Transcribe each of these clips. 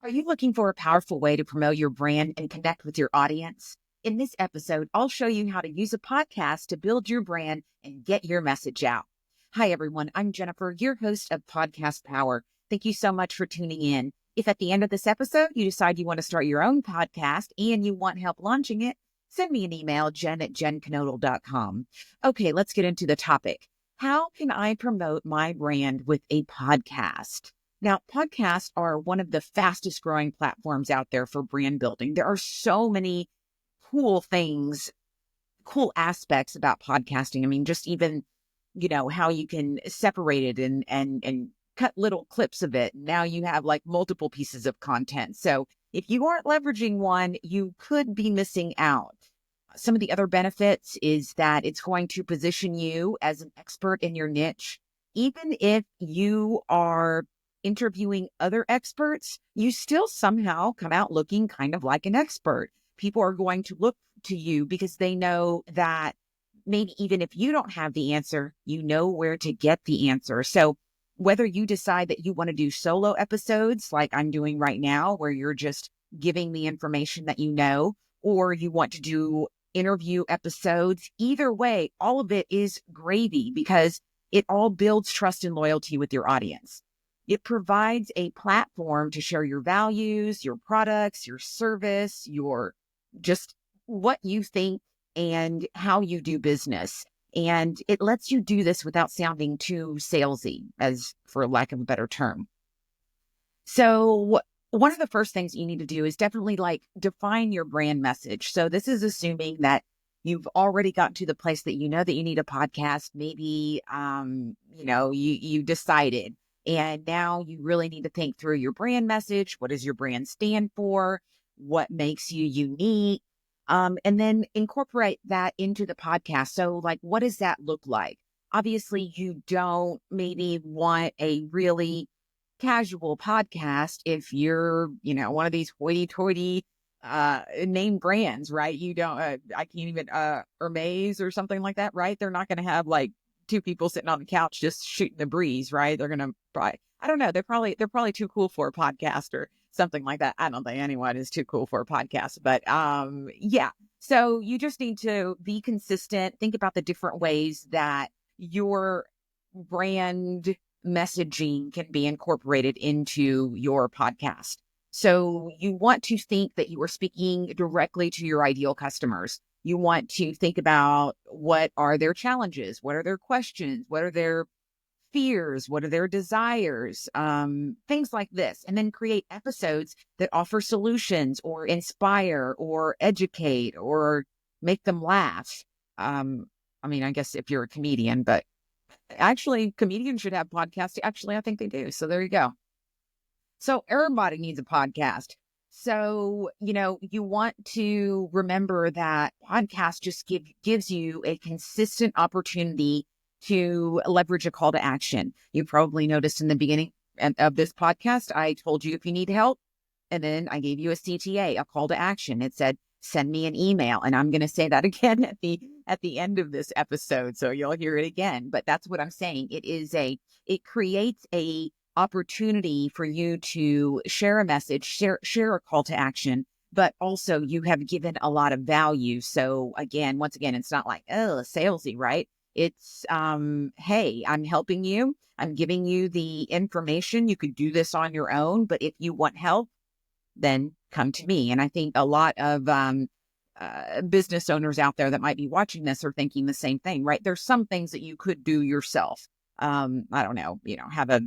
Are you looking for a powerful way to promote your brand and connect with your audience? In this episode, I'll show you how to use a podcast to build your brand and get your message out. Hi, everyone. I'm Jennifer, your host of Podcast Power. Thank you so much for tuning in. If at the end of this episode, you decide you want to start your own podcast and you want help launching it, send me an email, jen@jenknoedl.com. Okay, let's get into the topic. How can I promote my brand with a podcast? Now, podcasts are one of the fastest growing platforms out there for brand building. There are so many cool things, cool aspects about podcasting. I mean, just even, how you can separate it and cut little clips of it. Now you have like multiple pieces of content. So if you aren't leveraging one, you could be missing out. Some of the other benefits is that it's going to position you as an expert in your niche. Even if you are interviewing other experts, you still somehow come out looking kind of like an expert. People are going to look to you because they know that maybe even if you don't have the answer, you know where to get the answer. So whether you decide that you want to do solo episodes like I'm doing right now, where you're just giving the information that you know, or you want to do interview episodes, either way, all of it is gravy because it all builds trust and loyalty with your audience. It provides a platform to share your values, your products, your service, your just what you think and how you do business. And it lets you do this without sounding too salesy, as for lack of a better term. So one of the first things you need to do is definitely define your brand message. So this is assuming that you've already gotten to the place that you know that you need a podcast. Maybe, you decided. And now you really need to think through your brand message. What does your brand stand for? What makes you unique? And then incorporate that into the podcast. So what does that look like? Obviously, you don't maybe want a really casual podcast if you're, one of these hoity-toity name brands, right? You don't, I can't even, Hermes or something like that, right? They're not going to have two people sitting on the couch just shooting the breeze, right? They're going to probably, I don't know. They're probably too cool for a podcast or something like that. I don't think anyone is too cool for a podcast, but yeah. So you just need to be consistent. Think about the different ways that your brand messaging can be incorporated into your podcast. So you want to think that you are speaking directly to your ideal customers. You want to think about what are their challenges? What are their questions? What are their fears? What are their desires? Things like this. And then create episodes that offer solutions or inspire or educate or make them laugh. I guess if you're a comedian, but actually comedians should have podcasts. Actually, I think they do. So there you go. So everybody needs a podcast. So, you want to remember that podcast just gives you a consistent opportunity to leverage a call to action. You probably noticed in the beginning of this podcast, I told you if you need help, and then I gave you a CTA, a call to action. It said, send me an email. And I'm going to say that again at the end of this episode. So you'll hear it again. But that's what I'm saying. It creates a opportunity for you to share a message, share a call to action, but also you have given a lot of value. So once again, it's not like, oh, salesy, right? It's, hey, I'm helping you. I'm giving you the information. You could do this on your own, but if you want help, then come to me. And I think a lot of business owners out there that might be watching this are thinking the same thing, right? There's some things that you could do yourself. I don't know, have a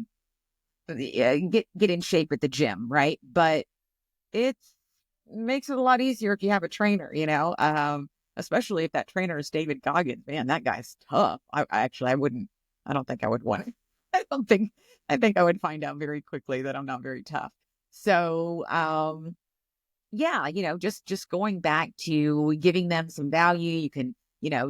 get in shape at the gym, right? But it makes it a lot easier if you have a trainer, especially if that trainer is David Goggins. Man, that guy's tough. I wouldn't. I don't think I would want it. I think I would find out very quickly that I'm not very tough. So, yeah, just going back to giving them some value. You can,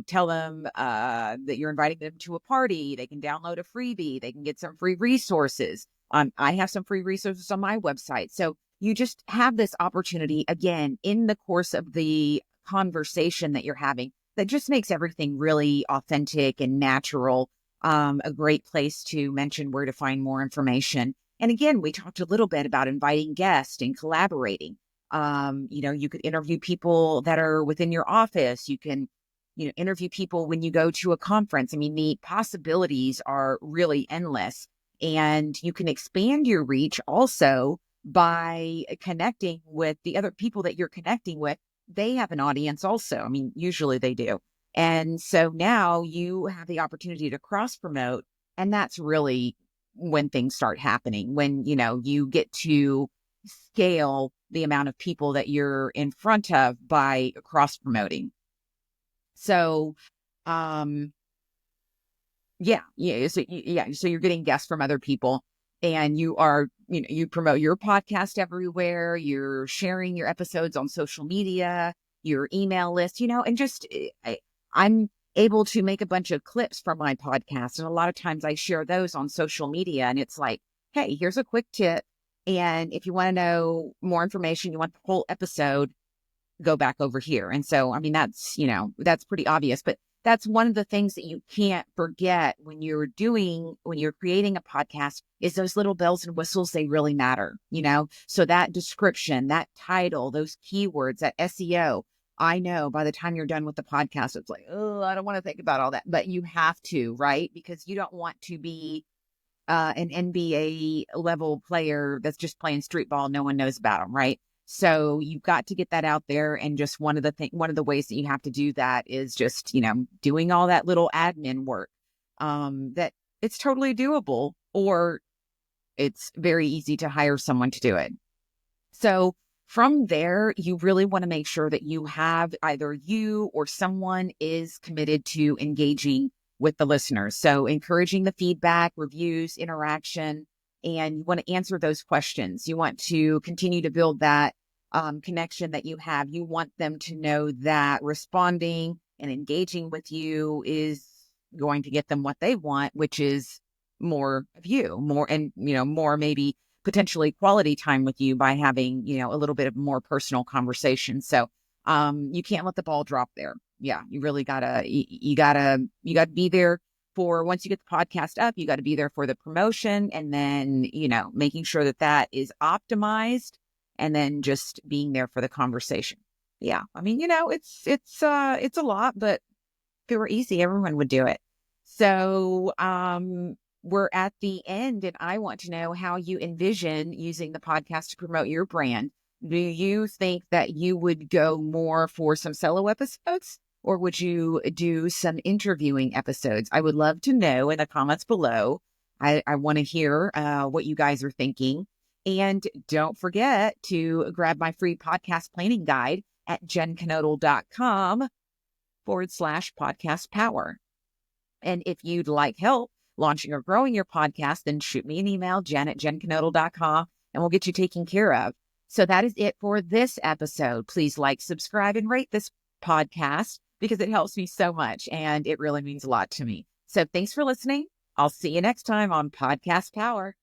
tell them that you're inviting them to a party. They can download a freebie. They can get some free resources. I have some free resources on my website. So you just have this opportunity again in the course of the conversation that you're having that just makes everything really authentic and natural. A great place to mention where to find more information. And again, we talked a little bit about inviting guests and collaborating. You could interview people that are within your office. You can, interview people when you go to a conference. I mean, the possibilities are really endless, and you can expand your reach also by connecting with the other people that you're connecting with. They have an audience also. I mean, usually they do. And so now you have the opportunity to cross promote. And that's really when things start happening, when, you get to scale the amount of people that you're in front of by cross promoting. So, um, So you're getting guests from other people, and you are, you promote your podcast everywhere. You're sharing your episodes on social media, your email list, and just I'm able to make a bunch of clips from my podcast. And a lot of times I share those on social media, and it's like, hey, here's a quick tip. And if you want to know more information, you want the whole episode, go back over here. And so, I mean, that's pretty obvious, but that's one of the things that you can't forget when you're creating a podcast is those little bells and whistles. They really matter, so that description, that title, those keywords, that SEO, I know by the time you're done with the podcast, it's like, oh, I don't want to think about all that, but you have to, right? Because you don't want to be an NBA level player that's just playing street ball. No one knows about them, right? So you've got to get that out there. And just one of the ways that you have to do that is just, doing all that little admin work, that it's totally doable, or it's very easy to hire someone to do it. So from there, you really want to make sure that you have either you or someone is committed to engaging with the listeners. So encouraging the feedback, reviews, interaction, and you want to answer those questions. You want to continue to build that connection that you have. You want them to know that responding and engaging with you is going to get them what they want, which is more of you, more maybe potentially quality time with you by having, a little bit of more personal conversation. So you can't let the ball drop there. Yeah, you really you gotta be there for, once you get the podcast up, you got to be there for the promotion, and then, making sure that is optimized, and then just being there for the conversation. Yeah. I mean, it's a lot, but if it were easy, everyone would do it. So, we're at the end, and I want to know how you envision using the podcast to promote your brand. Do you think that you would go more for some solo episodes, or would you do some interviewing episodes? I would love to know in the comments below. I want to hear what you guys are thinking. And don't forget to grab my free podcast planning guide at jenknoedl.com/podcast power. And if you'd like help launching or growing your podcast, then shoot me an email, jen@jenknoedl.com, and we'll get you taken care of. So that is it for this episode. Please like, subscribe, and rate this podcast because it helps me so much, and it really means a lot to me. So thanks for listening. I'll see you next time on Podcast Power.